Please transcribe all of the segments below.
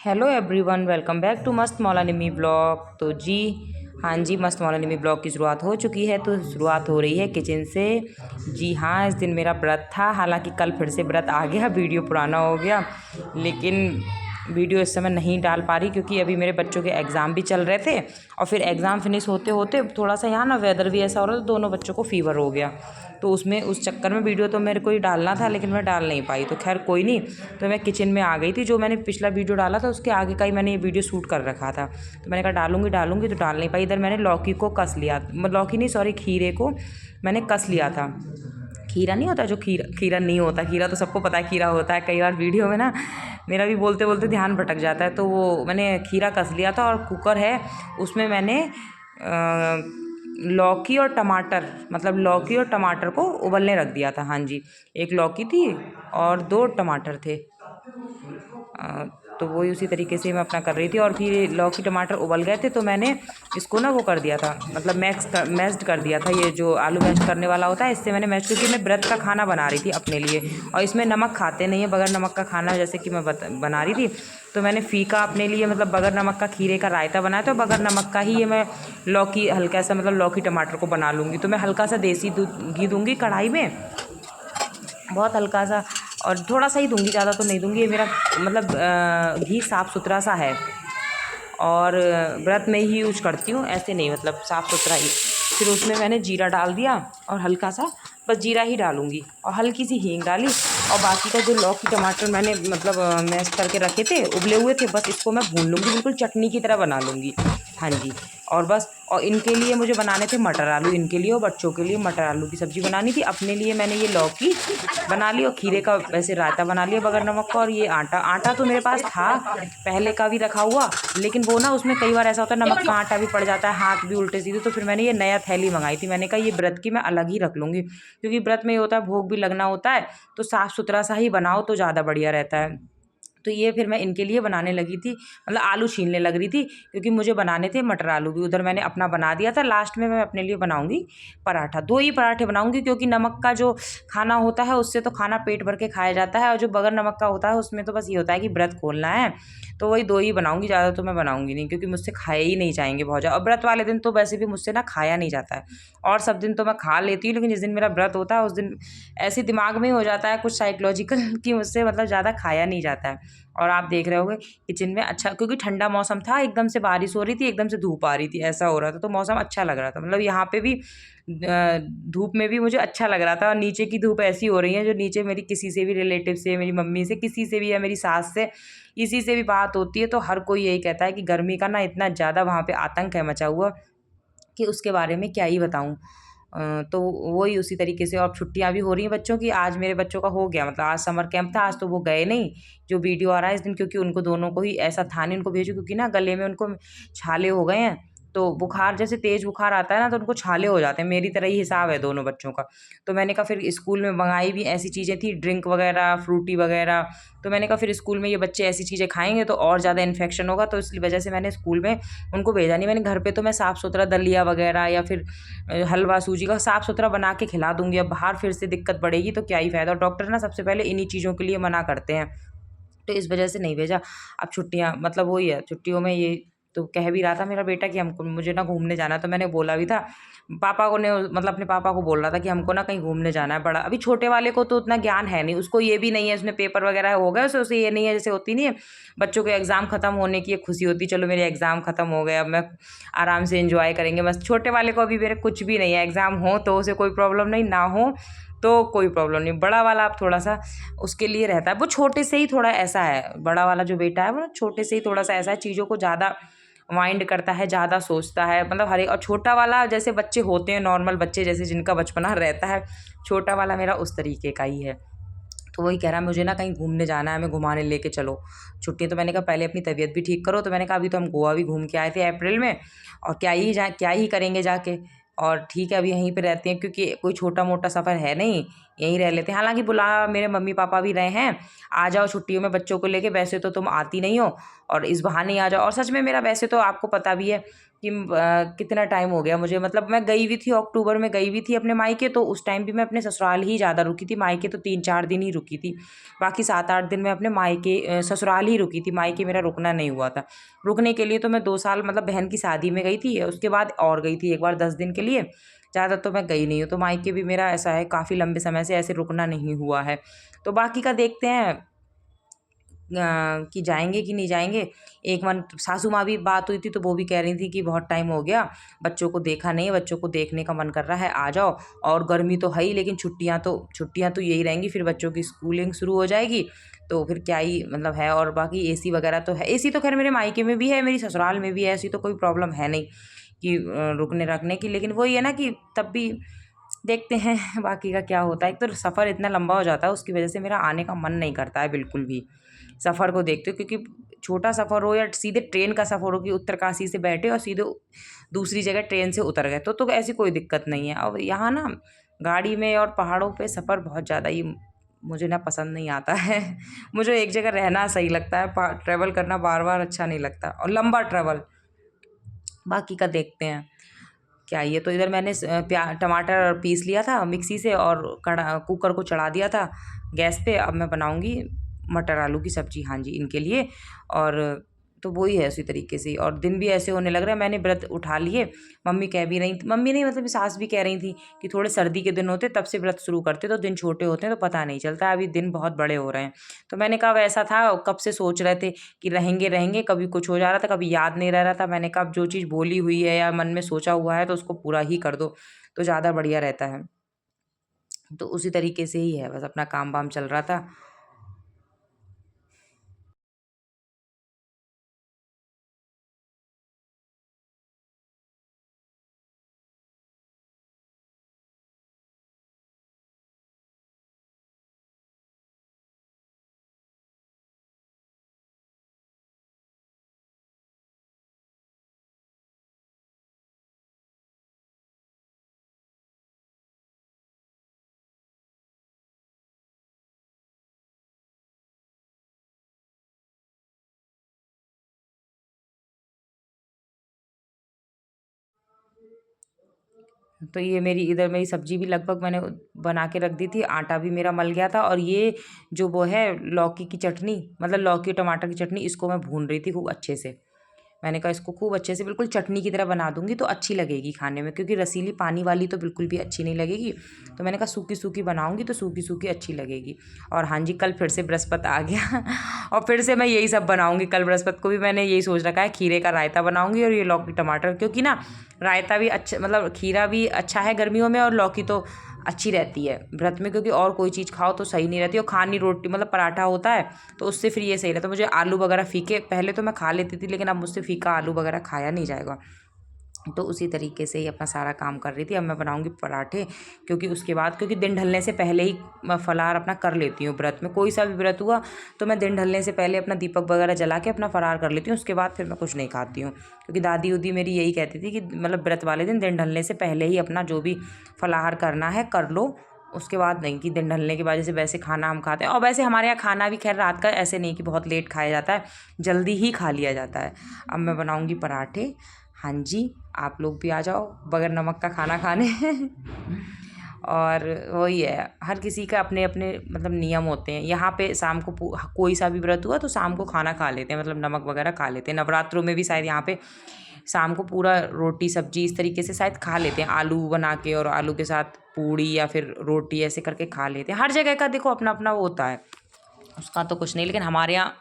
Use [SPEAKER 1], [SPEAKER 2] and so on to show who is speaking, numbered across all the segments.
[SPEAKER 1] Hello everyone, welcome back to मस्त मौलानिमी blog. तो जी हाँ जी, मस्त मौलानिमी ब्लॉग की शुरुआत हो चुकी है। तो शुरुआत हो रही है किचन से। जी हाँ, इस दिन मेरा व्रत था। हालांकि कल फिर से व्रत आ गया, वीडियो पुराना हो गया, लेकिन वीडियो इस समय नहीं डाल पा रही क्योंकि अभी मेरे बच्चों के एग्ज़ाम भी चल रहे थे। और फिर एग्ज़ाम फिनिश होते होते थोड़ा सा यहाँ ना वेदर भी ऐसा हो रहा था, दोनों बच्चों को फ़ीवर हो गया। तो उसमें उस चक्कर में वीडियो तो मेरे को ही डालना था, लेकिन मैं डाल नहीं पाई। तो खैर कोई नहीं। तो मैं किचन में आ गई थी। जो मैंने पिछला वीडियो डाला था उसके आगे का ही मैंने ये वीडियो शूट कर रखा था। तो मैंने कहा डालूंगी तो डाल नहीं पाई। इधर मैंने लौकी को कस लिया, लौकी नहीं सॉरी, खीरे को मैंने कस लिया था। खीरा नहीं होता जो खीरा नहीं होता, खीरा तो सबको पता है खीरा होता है। कई बार वीडियो में ना मेरा भी बोलते बोलते ध्यान भटक जाता है। तो वो मैंने खीरा कस लिया था। और कुकर है, उसमें मैंने लौकी और टमाटर, मतलब लौकी और टमाटर को उबलने रख दिया था। हाँ जी, एक लौकी थी और 2 टमाटर थे। तो वही उसी तरीके से मैं अपना कर रही थी। और फिर लौकी टमाटर उबल गए थे तो मैंने इसको ना वो कर दिया था, मतलब मैश्ड कर दिया था। ये जो आलू मैश करने वाला होता है, इससे मैंने मैश, क्योंकि मैं व्रत का खाना बना रही थी अपने लिए। और इसमें नमक खाते नहीं है, बगैर नमक का खाना जैसे कि मैं बना रही थी। तो मैंने फीका अपने लिए, मतलब बगैर नमक का खीरे का रायता बनाया। तो बगैर नमक का ही ये मैं लौकी हल्का सा, मतलब लौकी टमाटर को बना लूँगी। तो मैं हल्का सा देसी घी दूँगी कढ़ाई में, बहुत हल्का सा, और थोड़ा सा ही दूंगी, ज़्यादा तो नहीं दूंगी। ये मेरा मतलब घी साफ़ सुथरा सा है और व्रत में ही यूज करती हूँ, ऐसे नहीं, मतलब साफ़ सुथरा ही। फिर उसमें मैंने जीरा डाल दिया और हल्का सा, बस जीरा ही डालूंगी, और हल्की सी हींग डाली। और बाकी का जो लौकी टमाटर मैंने मतलब मैश करके रखे थे, उबले हुए थे, बस इसको मैं भून लूँगी, बिल्कुल चटनी की तरह बना लूँगी। हाँ जी। और बस, और इनके लिए मुझे बनाने थे मटर आलू, इनके लिए और बच्चों के लिए मटर आलू की सब्ज़ी बनानी थी। अपने लिए मैंने ये लौकी बना ली और खीरे का वैसे रायता बना लिया बगैर नमक का। और ये आटा तो मेरे पास था पहले का भी रखा हुआ, लेकिन वो ना उसमें कई बार ऐसा होता है नमक का आटा भी पड़ जाता है, हाथ भी उल्टे सीधे। तो फिर मैंने ये नया थैली मंगाई थी। मैंने कहा ये व्रत की मैं अलग ही रख लूँगी, क्योंकि व्रत में ये होता है भोग भी लगना होता है, तो साफ़ सुथरा सा ही बनाओ तो ज़्यादा बढ़िया रहता है। तो ये फिर मैं इनके लिए बनाने लगी थी, मतलब आलू छीलने लग रही थी, क्योंकि मुझे बनाने थे मटर आलू भी। उधर मैंने अपना बना दिया था। लास्ट में मैं अपने लिए बनाऊंगी पराठा, 2 ही पराठे बनाऊंगी, क्योंकि नमक का जो खाना होता है उससे तो खाना पेट भर के खाया जाता है, और जो बगैर नमक का होता है उसमें तो बस ये होता है कि व्रत खोलना है। तो वही 2 ही बनाऊंगी, ज़्यादा तो मैं बनाऊंगी नहीं, क्योंकि मुझसे खाए ही नहीं जाएंगे बहुत ज़्यादा। और व्रत वाले दिन तो वैसे भी मुझसे ना खाया नहीं जाता है, और सब दिन तो मैं खा लेती हूँ, लेकिन जिस दिन मेरा व्रत होता है उस दिन ऐसे दिमाग में ही हो जाता है कुछ साइकोलॉजिकल कि मुझसे मतलब ज़्यादा खाया नहीं जाता है। और आप देख रहे होगे किचन में, अच्छा, क्योंकि ठंडा मौसम था, एकदम से बारिश हो रही थी, एकदम से धूप आ रही थी, ऐसा हो रहा था। तो मौसम अच्छा लग रहा था, मतलब यहाँ पे भी धूप में भी मुझे अच्छा लग रहा था। और नीचे की धूप ऐसी हो रही है, जो नीचे मेरी किसी से भी रिलेटिव से, मेरी मम्मी से, किसी से भी, या मेरी सास से, किसी से भी बात होती है तो हर कोई यही कहता है कि गर्मी का ना इतना ज़्यादा वहाँ पे आतंक है मचा हुआ कि उसके बारे में क्या ही बताऊँ। तो वही उसी तरीके से। और छुट्टियाँ भी हो रही हैं बच्चों की। आज मेरे बच्चों का हो गया, मतलब आज समर कैंप था, आज तो वो गए नहीं, जो वीडियो आ रहा है इस दिन, क्योंकि उनको दोनों को ही ऐसा था नहीं, उनको भेजो, क्योंकि ना गले में उनको छाले हो गए हैं। तो बुखार, जैसे तेज बुखार आता है ना, तो उनको छाले हो जाते हैं। मेरी तरह ही हिसाब है दोनों बच्चों का। तो मैंने कहा फिर स्कूल में मंगाई भी ऐसी चीज़ें थी, ड्रिंक वगैरह, फ्रूटी वगैरह। तो मैंने कहा फिर स्कूल में ये बच्चे ऐसी चीज़ें खाएंगे तो और ज़्यादा इन्फेक्शन होगा, तो इस वजह से मैंने स्कूल में उनको भेजा नहीं। मैंने घर पे तो मैं साफ़ सुथरा दलिया वगैरह या फिर हलवा सूजी का साफ़ सुथरा बना के खिला दूंगी। अब बाहर फिर से दिक्कत बढ़ेगी तो क्या ही फ़ायदा। और डॉक्टर ना सबसे पहले इन्हीं चीज़ों के लिए मना करते हैं, तो इस वजह से नहीं भेजा। अब छुट्टियाँ, मतलब वही है, छुट्टियों में ये तो कह भी रहा था मेरा बेटा कि हमको, मुझे ना घूमने जाना है। तो मैंने बोला भी था पापा को ने, मतलब अपने पापा को बोल रहा था कि हमको ना कहीं घूमने जाना है। बड़ा अभी छोटे वाले को तो उतना ज्ञान है नहीं, उसको ये भी नहीं है, उसने पेपर वगैरह हो गए, उसे ये नहीं है, जैसे होती नहीं है बच्चों के एग्ज़ाम ख़त्म होने की एक खुशी होती, चलो मेरे एग्ज़ाम ख़त्म हो गए, अब मैं आराम से एंजॉय करेंगे। बस छोटे वाले को अभी मेरे कुछ भी नहीं है, एग्ज़ाम हो तो उसे कोई प्रॉब्लम नहीं, ना हो तो कोई प्रॉब्लम नहीं। बड़ा वाला अब थोड़ा सा उसके लिए रहता है, वो छोटे से ही थोड़ा ऐसा है, बड़ा वाला जो बेटा है वो छोटे से ही थोड़ा सा ऐसा है, चीज़ों को ज़्यादा माइंड करता है, ज़्यादा सोचता है, मतलब हर एक। और छोटा वाला जैसे बच्चे होते हैं, नॉर्मल बच्चे जैसे जिनका बचपना रहता है, छोटा वाला मेरा उस तरीके का ही है। तो वही कह रहा है मुझे ना कहीं घूमने जाना है, हमें घुमाने लेके चलो छुट्टी। तो मैंने कहा पहले अपनी तबीयत भी ठीक करो। तो मैंने कहा अभी तो हम गोवा भी घूम के आए थे अप्रैल में, और क्या ही करेंगे जाके। और ठीक है अभी यहीं पे रहते हैं, क्योंकि कोई छोटा मोटा सफ़र है नहीं यहीं रह लेते हैं। हालांकि बुला मेरे मम्मी पापा भी रहे हैं, आ जाओ छुट्टियों में बच्चों को लेके, वैसे तो तुम आती नहीं हो और इस बहाने ही आ जाओ। और सच में मेरा वैसे तो आपको पता भी है कि कितना टाइम हो गया मुझे, मतलब मैं गई हुई थी अक्टूबर में, गई हुई थी अपने मायके, तो उस टाइम भी मैं अपने ससुराल ही ज़्यादा रुकी थी। मायके तो 3-4 दिन ही रुकी थी, बाकी 7-8 दिन मैं अपने मायके ससुराल ही रुकी थी। मायके मेरा रुकना नहीं हुआ था। रुकने के लिए तो मैं 2 साल मतलब बहन की शादी में गई थी, उसके बाद और गई थी एक बार 10 दिन के लिए, ज़्यादा तो मैं गई नहीं हूँ। तो मायके भी मेरा ऐसा है काफ़ी लंबे समय से ऐसे रुकना नहीं हुआ है। तो बाकी का देखते हैं कि जाएंगे कि नहीं जाएंगे। एक मन सासू माँ भी बात हुई थी, तो वो भी कह रही थी कि बहुत टाइम हो गया, बच्चों को देखा नहीं, बच्चों को देखने का मन कर रहा है, आ जाओ। और गर्मी तो है ही, लेकिन छुट्टियाँ तो यही रहेंगी, फिर बच्चों की स्कूलिंग शुरू हो जाएगी, तो फिर क्या ही मतलब है। और बाकी एसी वगैरह तो है, एसी तो खैर मेरे मायके में भी है, मेरी ससुराल में भी है, ऐसी तो कोई प्रॉब्लम है नहीं कि रुकने रखने की। लेकिन वही है ना कि तब भी देखते हैं बाकी का क्या होता है। एक तो सफ़र इतना लंबा हो जाता है, उसकी वजह से मेरा आने का मन नहीं करता है बिल्कुल भी सफ़र को देखते हो, क्योंकि छोटा सफ़र हो या सीधे ट्रेन का सफ़र हो कि उत्तरकाशी से बैठे और सीधे दूसरी जगह ट्रेन से उतर गए, तो ऐसी कोई दिक्कत नहीं है। अब यहाँ ना गाड़ी में और पहाड़ों पे सफ़र बहुत ज़्यादा ही मुझे ना पसंद नहीं आता है मुझे एक जगह रहना सही लगता है, ट्रैवल करना बार बार अच्छा नहीं लगता, और लंबा ट्रैवल। बाकी का देखते हैं क्या। ये तो इधर मैंने टमाटर पीस लिया था मिक्सी से और कुकर को चढ़ा दिया था गैस पे। अब मैं बनाऊंगी मटर आलू की सब्ज़ी, हाँ जी, इनके लिए। और तो वही है उसी तरीके से। और दिन भी ऐसे होने लग रहा है, मैंने व्रत उठा लिए। मम्मी कह भी रही थी, मम्मी नहीं मतलब सास भी कह रही थी कि थोड़े सर्दी के दिन होते तब से व्रत शुरू करते, तो दिन छोटे होते हैं तो पता नहीं चलता, अभी दिन बहुत बड़े हो रहे हैं। तो मैंने कहा वैसा था, कब से सोच रहे थे कि रहेंगे रहेंगे, कभी कुछ हो जा रहा था, कभी याद नहीं रह रहा था। मैंने कहा अब जो चीज़ बोली हुई है या मन में सोचा हुआ है तो उसको पूरा ही कर दो, तो ज़्यादा बढ़िया रहता है। तो उसी तरीके से ही है, बस अपना काम वाम चल रहा था। तो ये मेरी इधर मेरी सब्जी भी लगभग मैंने बना के रख दी थी, आटा भी मेरा मल गया था। और ये जो वो है लौकी की चटनी, मतलब लौकी टमाटर की चटनी, इसको मैं भून रही थी खूब अच्छे से। मैंने कहा इसको खूब अच्छे से बिल्कुल चटनी की तरह बना दूंगी तो अच्छी लगेगी खाने में, क्योंकि रसीली पानी वाली तो बिल्कुल भी अच्छी नहीं लगेगी। तो मैंने कहा सूखी सूखी बनाऊंगी तो सूखी सूखी अच्छी लगेगी। और हाँ जी, कल फिर से बृहस्पति आ गया और फिर से मैं यही सब बनाऊंगी। कल बृहस्पति को भी मैंने यही सोच रखा है, खीरे का रायता बनाऊंगी और ये लौकी टमाटर, क्योंकि ना रायता भी अच्छा, मतलब खीरा भी अच्छा है गर्मियों में, और लौकी तो अच्छी रहती है व्रत में, क्योंकि और कोई चीज़ खाओ तो सही नहीं रहती। और खानी रोटी मतलब पराठा होता है तो उससे फिर ये सही रहता है। मुझे आलू वगैरह फीके, पहले तो मैं खा लेती थी, लेकिन अब मुझसे फीका आलू वगैरह खाया नहीं जाएगा। तो उसी तरीके से ही अपना सारा काम कर रही थी। अब मैं बनाऊंगी पराठे, क्योंकि उसके बाद, क्योंकि दिन ढलने से पहले ही मैं फलाहार अपना कर लेती हूँ व्रत में। कोई सा भी व्रत हुआ तो मैं दिन ढलने से पहले अपना दीपक वगैरह जला के अपना फलाहार कर लेती हूँ, उसके बाद फिर मैं कुछ नहीं खाती हूँ। क्योंकि दादी उदी मेरी यही कहती थी कि मतलब व्रत वाले दिन ढलने से पहले ही अपना जो भी फलाहार करना है कर लो, उसके बाद नहीं कि दिन ढलने के बाद। जैसे वैसे खाना हम खाते हैं, और वैसे हमारे यहाँ खाना भी खैर रात का ऐसे नहीं कि बहुत लेट खाया जाता है, जल्दी ही खा लिया जाता है। अब मैं बनाऊँगी पराठे, हाँ जी, आप लोग भी आ जाओ बगैर नमक का खाना खाने और वही है, हर किसी का अपने अपने मतलब नियम होते हैं। यहाँ पे शाम को कोई सा भी व्रत हुआ तो शाम को खाना खा लेते हैं, मतलब नमक वगैरह खा लेते हैं। नवरात्रों में भी शायद यहाँ पे शाम को पूरा रोटी सब्जी इस तरीके से शायद खा लेते हैं, आलू बना के और आलू के साथ पूड़ी या फिर रोटी ऐसे करके खा लेते हैं। हर जगह का देखो अपना अपना वो होता है, उसका तो कुछ नहीं। लेकिन हमारे यहाँ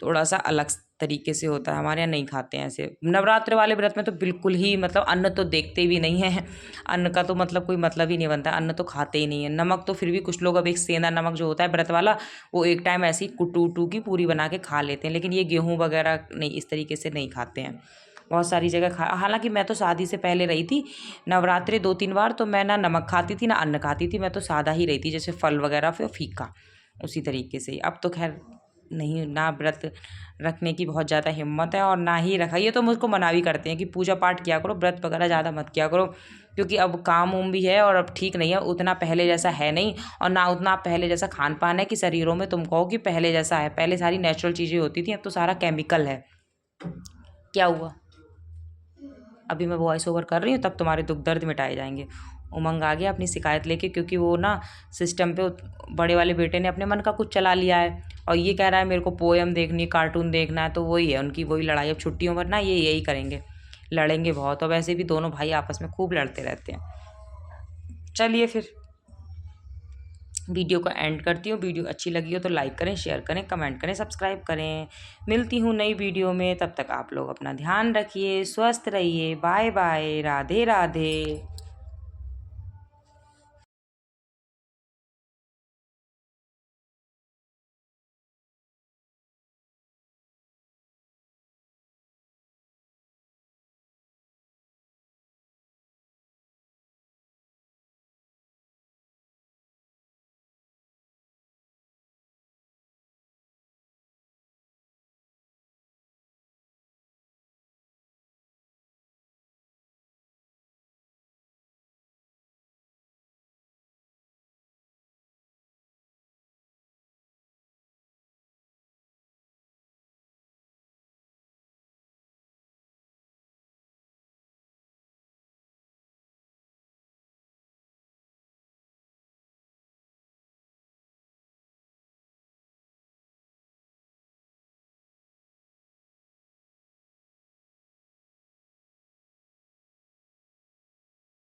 [SPEAKER 1] थोड़ा सा अलग तरीके से होता है, हमारे यहाँ नहीं खाते हैं ऐसे। नवरात्र वाले व्रत में तो बिल्कुल ही मतलब अन्न तो देखते भी नहीं है, अन्न का तो मतलब कोई मतलब ही नहीं बनता, अन्न तो खाते ही नहीं है। नमक तो फिर भी कुछ लोग, अब एक सेंधा नमक जो होता है व्रत वाला, वो एक टाइम ऐसे ही कुटू की पूरी बना के खा लेते हैं, लेकिन ये गेहूँ वगैरह नहीं, इस तरीके से नहीं खाते हैं। बहुत सारी जगह हालांकि मैं तो शादी से पहले रही थी नवरात्रि 2-3 बार, तो मैं ना नमक खाती थी ना अन्न खाती थी, मैं तो सादा ही रही थी, जैसे फल वगैरह फिर फीका, उसी तरीके से ही। अब तो खैर नहीं, ना व्रत रखने की बहुत ज़्यादा हिम्मत है और ना ही रखा। ये तो मुझको मना भी करते हैं कि पूजा पाठ किया करो, व्रत वगैरह ज़्यादा मत किया करो, क्योंकि अब काम उम भी है और अब ठीक नहीं है, उतना पहले जैसा है नहीं, और ना उतना पहले जैसा खान पान है कि शरीरों में तुम कहो कि पहले जैसा है। पहले सारी नेचुरल चीज़ें होती थी, अब तो सारा केमिकल है। क्या हुआ? अभी मैं वॉइस ओवर कर रही हूँ, तब तुम्हारे दुख दर्द मिटाए जाएंगे। उमंग आ गया अपनी शिकायत लेके, क्योंकि वो ना सिस्टम पे बड़े वाले बेटे ने अपने मन का कुछ चला लिया है, और ये कह रहा है मेरे को पोएम देखनी, कार्टून देखना है। तो वही है उनकी, वही लड़ाई। अब छुट्टियों पर ना ये यही करेंगे, लड़ेंगे बहुत। और वैसे भी दोनों भाई आपस में खूब लड़ते रहते हैं। चलिए फिर वीडियो को एंड करती हूँ। वीडियो अच्छी लगी हो तो लाइक करें, शेयर करें, कमेंट करें, सब्सक्राइब करें। मिलती हूँ नई वीडियो में, तब तक आप लोग अपना ध्यान रखिए, स्वस्थ रहिए। Bye bye, Radhe Radhe.